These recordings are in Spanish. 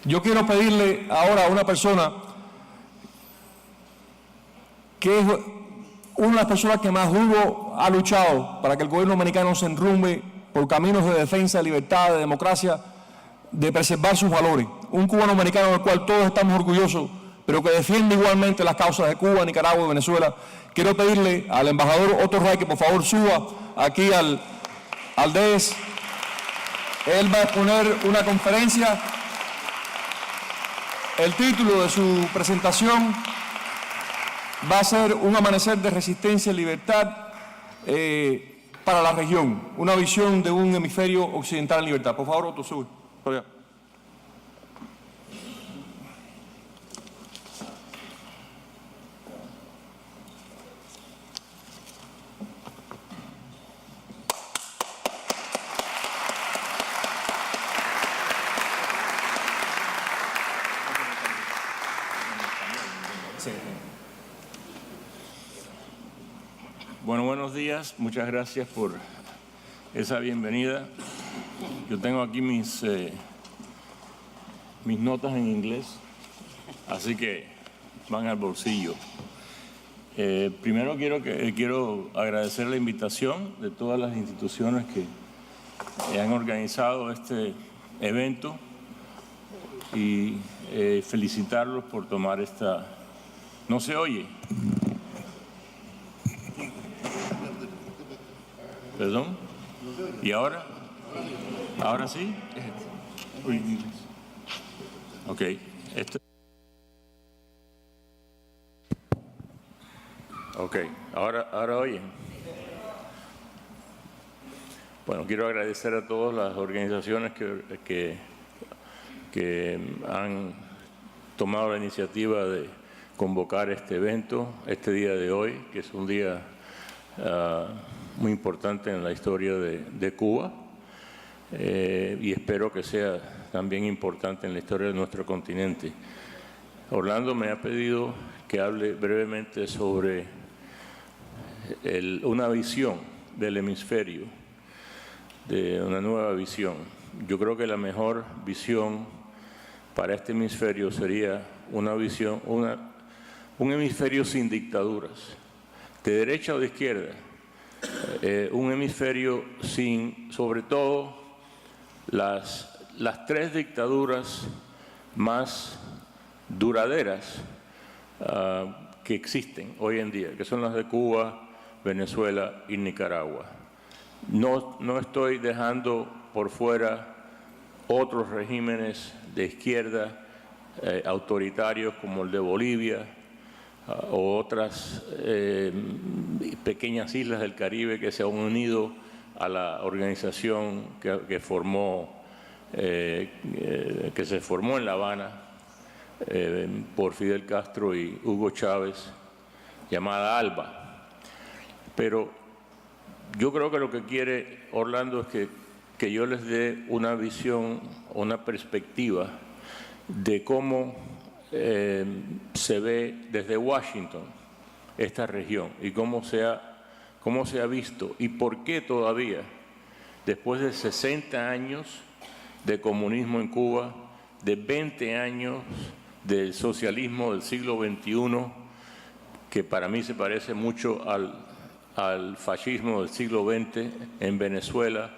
Yo quiero pedirle ahora a una persona que es una de las personas que más duro ha luchado para que el gobierno dominicano se enrumbe por caminos de defensa, de libertad, de democracia, de preservar sus valores. Un cubano americano del cual todos estamos orgullosos, pero que defiende igualmente las causas de Cuba, Nicaragua y Venezuela. Quiero pedirle al embajador Otto Ray que por favor suba aquí al dais. Él va a exponer una conferencia. El título de su presentación va a ser Un amanecer de resistencia y libertad para la región, una visión de un hemisferio occidental en libertad. Por favor, Otto, sube. Por allá. Bueno, buenos días. Muchas gracias por esa bienvenida. Yo tengo aquí mis notas en inglés, así que van al bolsillo. Primero quiero agradecer la invitación de todas las instituciones que han organizado este evento y felicitarlos por tomar esta... ¿No se oye? ¿Perdón? ¿Y ahora? ¿Ahora sí? Ok. Ok, ahora oyen. Bueno, quiero agradecer a todas las organizaciones que han tomado la iniciativa de convocar este evento, este día de hoy, que es un día muy importante en la historia de Cuba y espero que sea también importante en la historia de nuestro continente. Orlando me ha pedido que hable brevemente sobre una visión del hemisferio, de una nueva visión. Yo creo que la mejor visión para este hemisferio sería una visión, un hemisferio sin dictaduras, de derecha o de izquierda. Un hemisferio sin, sobre todo, las tres dictaduras más duraderas que existen hoy en día, que son las de Cuba, Venezuela y Nicaragua. No estoy dejando por fuera otros regímenes de izquierda autoritarios como el de Bolivia, o otras pequeñas islas del Caribe que se han unido a la organización que se formó en La Habana por Fidel Castro y Hugo Chávez, llamada ALBA. Pero yo creo que lo que quiere Orlando es que yo les dé una visión, una perspectiva de cómo se ve desde Washington esta región y cómo se ha visto y por qué todavía, después de 60 años de comunismo en Cuba, de 20 años del socialismo del siglo XXI, que para mí se parece mucho al fascismo del siglo XX en Venezuela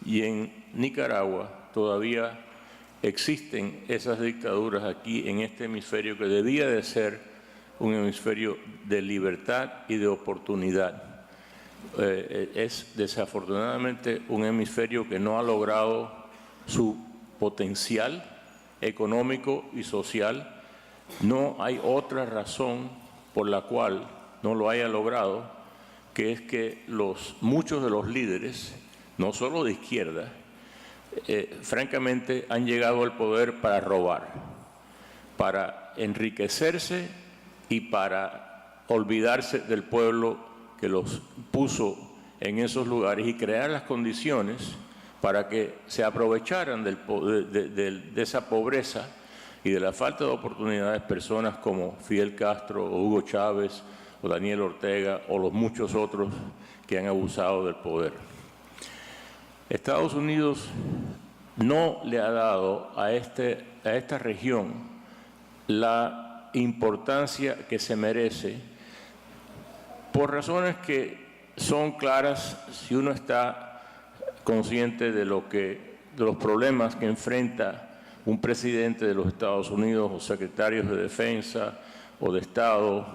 y en Nicaragua, todavía existen esas dictaduras aquí en este hemisferio que debía de ser un hemisferio de libertad y de oportunidad. Es desafortunadamente un hemisferio que no ha logrado su potencial económico y social. No hay otra razón por la cual no lo haya logrado, que es que muchos de los líderes, no solo de izquierda, francamente han llegado al poder para robar, para enriquecerse y para olvidarse del pueblo que los puso en esos lugares y crear las condiciones para que se aprovecharan de esa pobreza y de la falta de oportunidades personas como Fidel Castro o Hugo Chávez o Daniel Ortega o los muchos otros que han abusado del poder. Estados Unidos no le ha dado a esta región la importancia que se merece, por razones que son claras si uno está consciente de los problemas que enfrenta un presidente de los Estados Unidos o secretarios de defensa o de Estado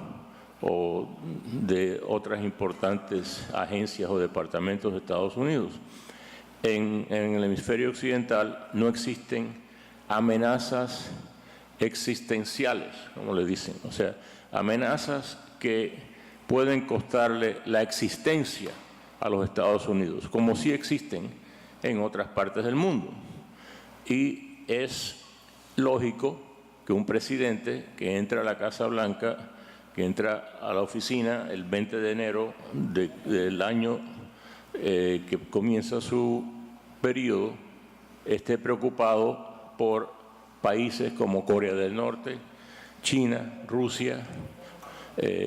o de otras importantes agencias o departamentos de Estados Unidos. En el hemisferio occidental no existen amenazas existenciales, como le dicen, o sea, amenazas que pueden costarle la existencia a los Estados Unidos, como sí existen en otras partes del mundo. Y es lógico que un presidente que entra a la Casa Blanca, que entra a la oficina el 20 de enero del año que comienza su periodo, esté preocupado por países como Corea del Norte, China, Rusia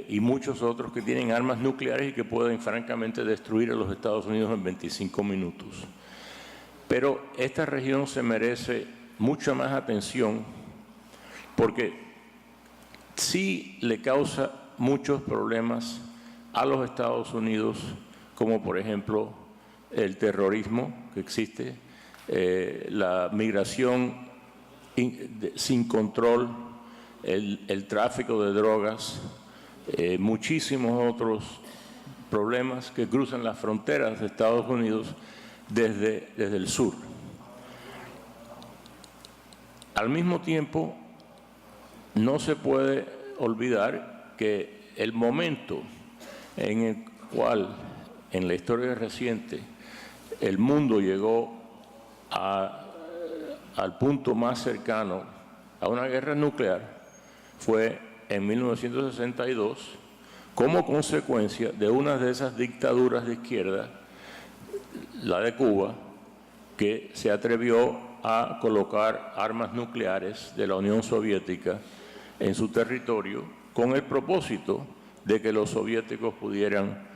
y muchos otros que tienen armas nucleares y que pueden francamente destruir a los Estados Unidos en 25 minutos. Pero esta región se merece mucha más atención porque sí le causa muchos problemas a los Estados Unidos, como por ejemplo el terrorismo que existe, la migración sin control, el tráfico de drogas, muchísimos otros problemas que cruzan las fronteras de Estados Unidos desde el sur. Al mismo tiempo, no se puede olvidar que el momento en el cual, en la historia reciente, el mundo llegó al punto más cercano a una guerra nuclear fue en 1962, como consecuencia de una de esas dictaduras de izquierda, la de Cuba, que se atrevió a colocar armas nucleares de la Unión Soviética en su territorio con el propósito de que los soviéticos pudieran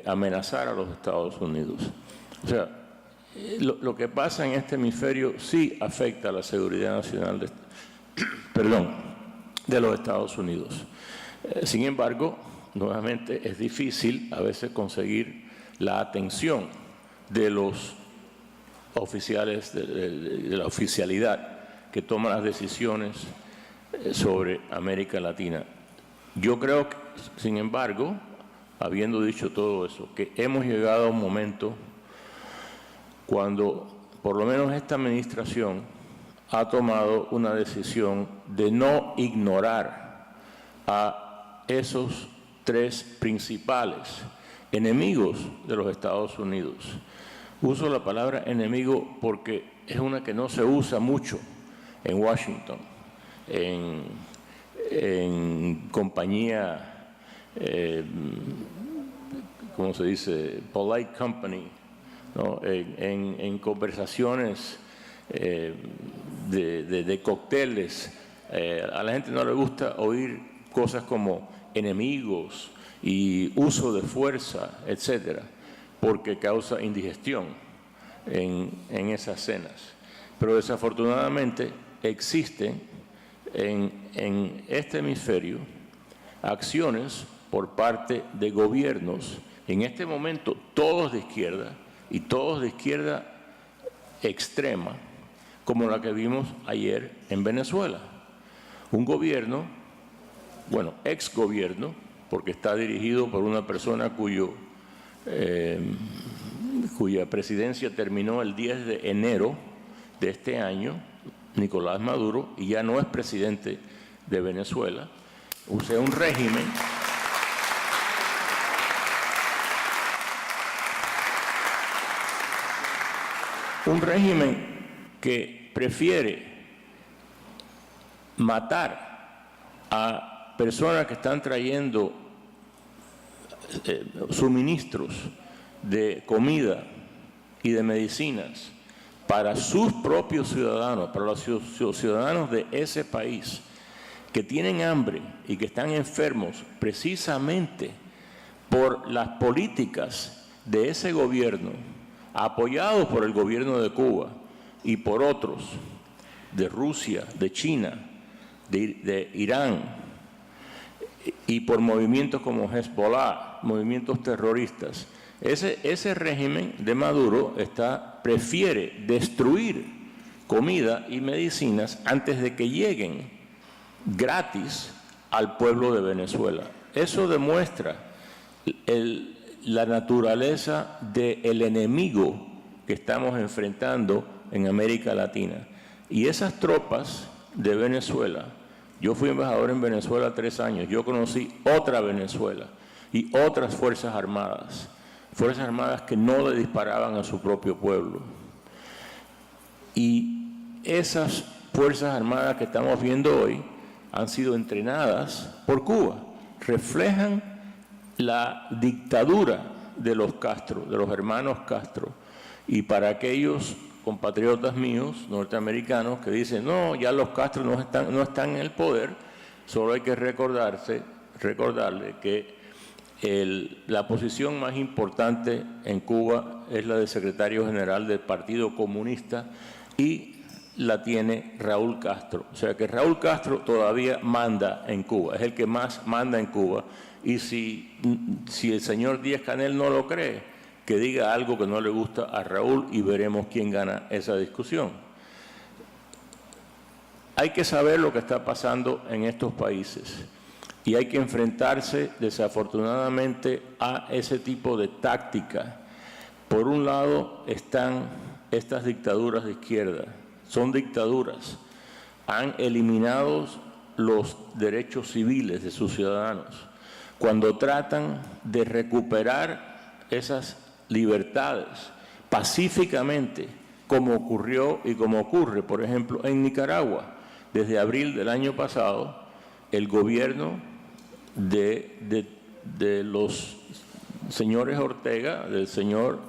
amenazar a los Estados Unidos. O sea, lo que pasa en este hemisferio sí afecta a la seguridad nacional de los Estados Unidos. Sin embargo, nuevamente es difícil a veces conseguir la atención de los oficiales, de la oficialidad que toma las decisiones sobre América Latina. Yo creo que, sin embargo, habiendo dicho todo eso, que hemos llegado a un momento cuando, por lo menos esta administración, ha tomado una decisión de no ignorar a esos tres principales enemigos de los Estados Unidos. Uso la palabra enemigo porque es una que no se usa mucho en Washington, en compañía, ¿cómo se dice? Polite company, ¿no? En conversaciones de cócteles. A la gente no le gusta oír cosas como enemigos y uso de fuerza, etcétera, porque causa indigestión en esas cenas. Pero desafortunadamente existen en este hemisferio acciones por parte de gobiernos, en este momento todos de izquierda y todos de izquierda extrema, como la que vimos ayer en Venezuela. Un gobierno, bueno, exgobierno, porque está dirigido por una persona cuya presidencia terminó el 10 de enero de este año, Nicolás Maduro, y ya no es presidente de Venezuela. O sea, un régimen que prefiere matar a personas que están trayendo suministros de comida y de medicinas para sus propios ciudadanos, para los ciudadanos de ese país que tienen hambre y que están enfermos precisamente por las políticas de ese gobierno, apoyados por el gobierno de Cuba y por otros, de Rusia, de China, de Irán, y por movimientos como Hezbollah, movimientos terroristas. Ese régimen de Maduro prefiere destruir comida y medicinas antes de que lleguen gratis al pueblo de Venezuela. Eso demuestra la naturaleza del enemigo que estamos enfrentando en América Latina. Y esas tropas de Venezuela, yo fui embajador en Venezuela 3 años, yo conocí otra Venezuela y otras fuerzas armadas que no le disparaban a su propio pueblo. Y esas fuerzas armadas que estamos viendo hoy han sido entrenadas por Cuba, reflejan la dictadura de los Castro, de los hermanos Castro. Y para aquellos compatriotas míos, norteamericanos, que dicen, no, ya los Castro no están en el poder, solo hay que recordarle que la posición más importante en Cuba es la de secretario general del Partido Comunista y la tiene Raúl Castro. O sea que Raúl Castro todavía manda en Cuba, es el que más manda en Cuba. Y si el señor Díaz-Canel no lo cree, que diga algo que no le gusta a Raúl y veremos quién gana esa discusión. Hay que saber lo que está pasando en estos países y hay que enfrentarse desafortunadamente a ese tipo de táctica. Por un lado están estas dictaduras de izquierda, son dictaduras, han eliminado los derechos civiles de sus ciudadanos. Cuando tratan de recuperar esas libertades pacíficamente, como ocurrió y como ocurre, por ejemplo, en Nicaragua, desde abril del año pasado, el gobierno de los señores Ortega, del señor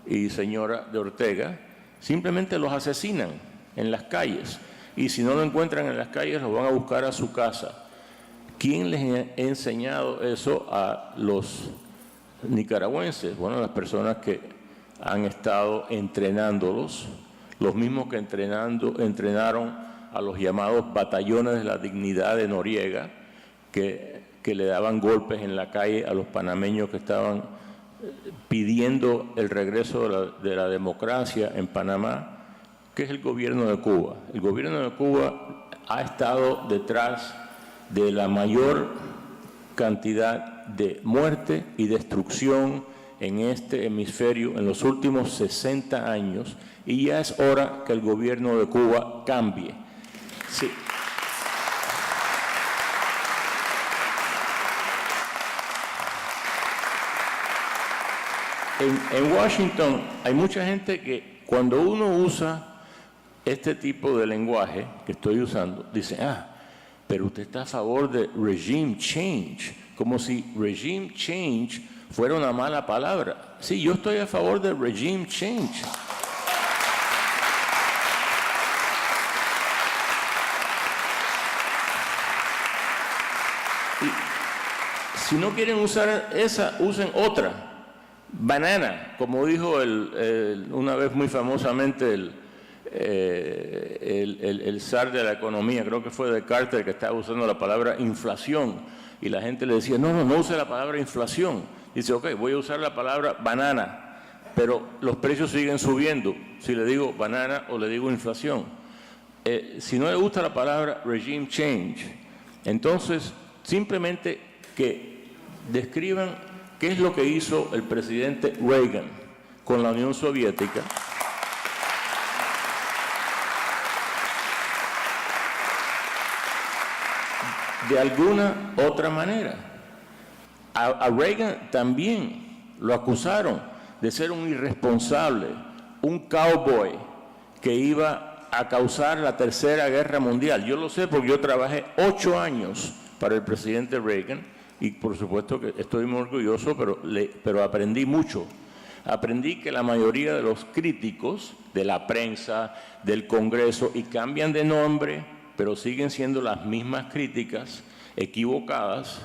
y señora de Ortega, simplemente los asesinan en las calles. Y si no lo encuentran en las calles, los van a buscar a su casa. ¿Quién les ha enseñado eso a los nicaragüenses? Bueno, las personas que han estado entrenándolos, los mismos que entrenaron a los llamados batallones de la dignidad de Noriega, que le daban golpes en la calle a los panameños que estaban pidiendo el regreso de la democracia en Panamá, que es el gobierno de Cuba. El gobierno de Cuba ha estado detrás de la mayor cantidad de muerte y destrucción en este hemisferio en los últimos 60 años y ya es hora que el gobierno de Cuba cambie. Sí. En Washington hay mucha gente que cuando uno usa este tipo de lenguaje que estoy usando, dice, pero usted está a favor de regime change, como si regime change fuera una mala palabra. Sí, yo estoy a favor de regime change. Y si no quieren usar esa, usen otra. Banana, como dijo una vez muy famosamente el zar de la economía, creo que fue de Carter, que estaba usando la palabra inflación y la gente le decía, no use la palabra inflación. Dice, ok, voy a usar la palabra banana, pero los precios siguen subiendo si le digo banana o le digo inflación. Si no le gusta la palabra regime change, entonces simplemente que describan qué es lo que hizo el presidente Reagan con la Unión Soviética. De alguna otra manera. A Reagan también lo acusaron de ser un irresponsable, un cowboy que iba a causar la Tercera Guerra Mundial. Yo lo sé porque yo trabajé 8 años para el presidente Reagan y por supuesto que estoy muy orgulloso, pero aprendí mucho. Aprendí que la mayoría de los críticos de la prensa, del Congreso, y cambian de nombre, pero siguen siendo las mismas críticas equivocadas,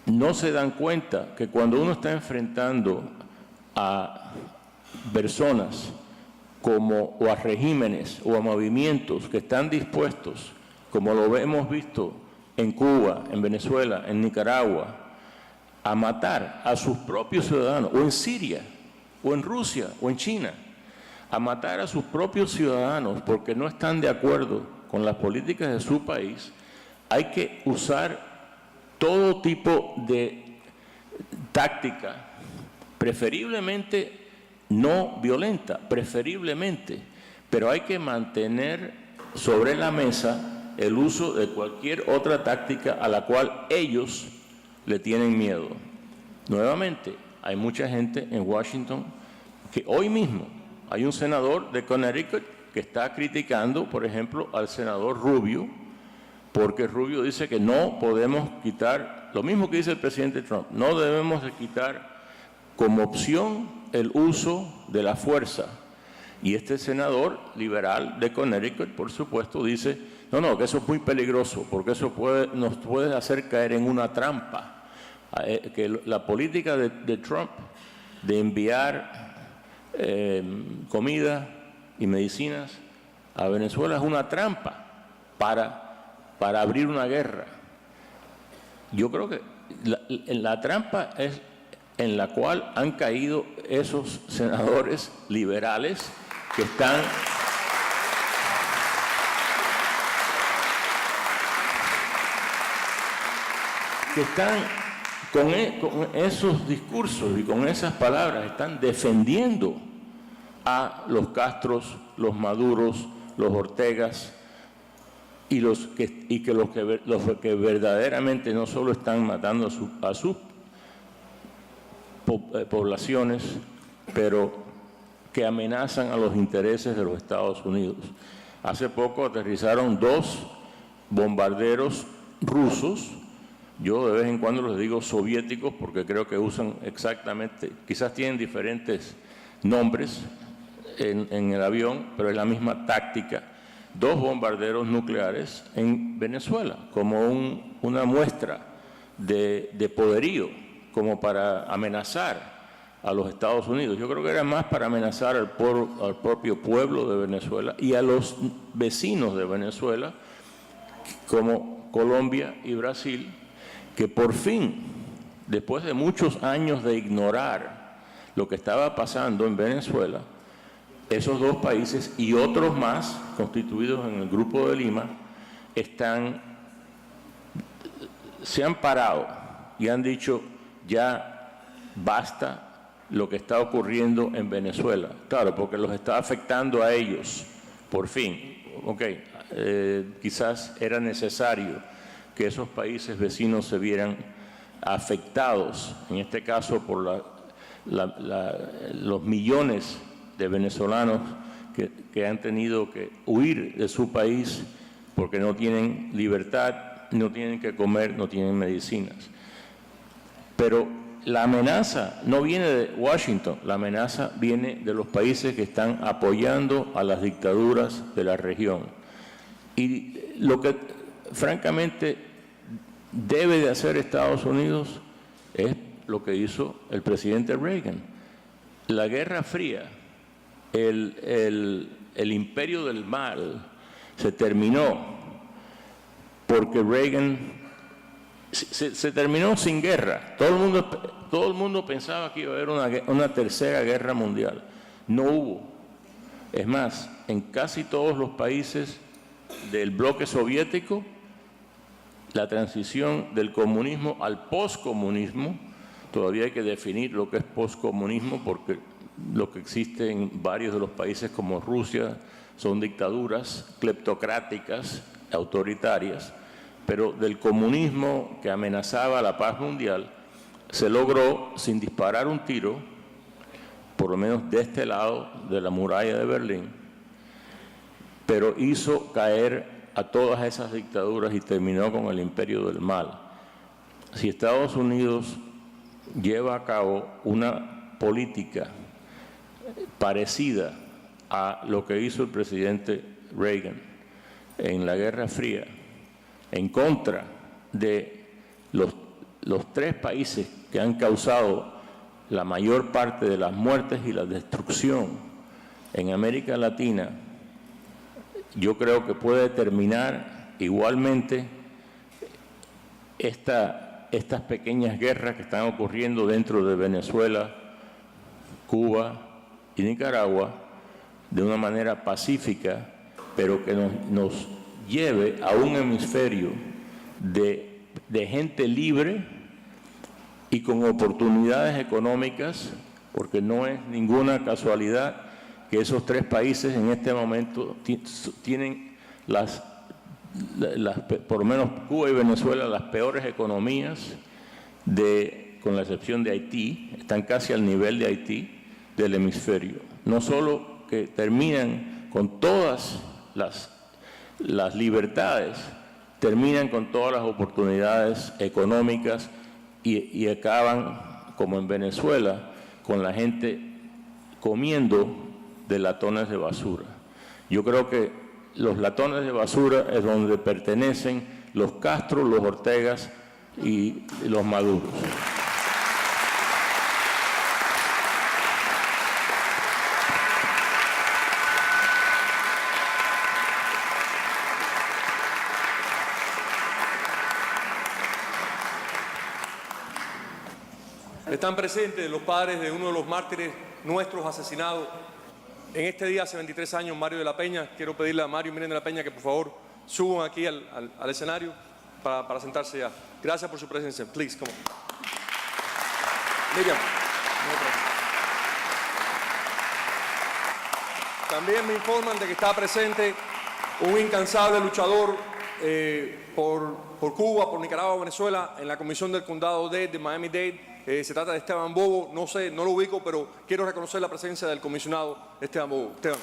no se dan cuenta que cuando uno está enfrentando a personas o a regímenes o a movimientos que están dispuestos, como lo hemos visto en Cuba, en Venezuela, en Nicaragua, a matar a sus propios ciudadanos, o en Siria, o en Rusia, o en China, a matar a sus propios ciudadanos porque no están de acuerdo con las políticas de su país, hay que usar todo tipo de táctica, preferiblemente no violenta, preferiblemente, pero hay que mantener sobre la mesa el uso de cualquier otra táctica a la cual ellos le tienen miedo. Nuevamente, hay mucha gente en Washington que hoy mismo hay un senador de Connecticut que está criticando, por ejemplo, al senador Rubio, porque Rubio dice que no podemos quitar, lo mismo que dice el presidente Trump, no debemos de quitar como opción el uso de la fuerza. Y este senador liberal de Connecticut, por supuesto, dice, no, que eso es muy peligroso, porque eso nos puede hacer caer en una trampa. Que la política de Trump de enviar comida y medicinas a Venezuela es una trampa para abrir una guerra. Yo creo que la trampa es en la cual han caído esos senadores liberales que están con esos discursos y con esas palabras, están defendiendo a los Castros, los Maduros, los Ortegas, y los que verdaderamente no solo están matando a sus poblaciones, pero que amenazan a los intereses de los Estados Unidos. Hace poco aterrizaron 2 bombarderos rusos, yo de vez en cuando les digo soviéticos porque creo que usan exactamente, quizás tienen diferentes nombres en el avión, pero es la misma táctica. 2 bombarderos nucleares en Venezuela, como una muestra de poderío, como para amenazar a los Estados Unidos. Yo creo que era más para amenazar al propio pueblo de Venezuela y a los vecinos de Venezuela, como Colombia y Brasil, que por fin, después de muchos años de ignorar lo que estaba pasando en Venezuela, esos 2 países y otros más constituidos en el Grupo de Lima se han parado y han dicho ya basta lo que está ocurriendo en Venezuela. Claro, porque los está afectando a ellos, por fin. Quizás era necesario que esos países vecinos se vieran afectados, en este caso por los millones de venezolanos que han tenido que huir de su país porque no tienen libertad, no tienen que comer, no tienen medicinas. Pero la amenaza no viene de Washington, la amenaza viene de los países que están apoyando a las dictaduras de la región. Y lo que francamente debe de hacer Estados Unidos es lo que hizo el presidente Reagan. La Guerra Fría, el imperio del mal se terminó porque Reagan se terminó sin guerra. Todo el mundo pensaba que iba a haber una tercera guerra mundial. No hubo. Es más, en casi todos los países del bloque soviético, la transición del comunismo al poscomunismo, todavía hay que definir lo que es poscomunismo, porque lo que existe en varios de los países como Rusia son dictaduras cleptocráticas, autoritarias, pero del comunismo que amenazaba la paz mundial se logró sin disparar un tiro, por lo menos de este lado de la muralla de Berlín, pero hizo caer a todas esas dictaduras y terminó con el imperio del mal. Si Estados Unidos lleva a cabo una política parecida a lo que hizo el presidente Reagan en la Guerra Fría, en contra de los 3 países que han causado la mayor parte de las muertes y la destrucción en América Latina, yo creo que puede terminar igualmente estas pequeñas guerras que están ocurriendo dentro de Venezuela, Cuba y Nicaragua de una manera pacífica, pero que nos lleve a un hemisferio de gente libre y con oportunidades económicas, porque no es ninguna casualidad que esos tres países en este momento tienen por lo menos Cuba y Venezuela, las peores economías, con la excepción de Haití, están casi al nivel de Haití, del hemisferio. No solo que terminan con todas las libertades, terminan con todas las oportunidades económicas y acaban, como en Venezuela, con la gente comiendo de latones de basura. Yo creo que los latones de basura es donde pertenecen los Castro, los Ortegas y los Maduros. Están presentes los padres de uno de los mártires nuestros asesinados en este día hace 23 años, Mario de la Peña. Quiero pedirle a Mario y Miriam de la Peña que por favor suban aquí al escenario para sentarse ya. Gracias por su presencia. Please, come on. Miriam. También me informan de que está presente un incansable luchador por Cuba, por Nicaragua, Venezuela, en la Comisión del Condado de Miami-Dade. Se trata de Esteban Bobo, no lo ubico, pero quiero reconocer la presencia del comisionado Esteban Bobo. Esteban.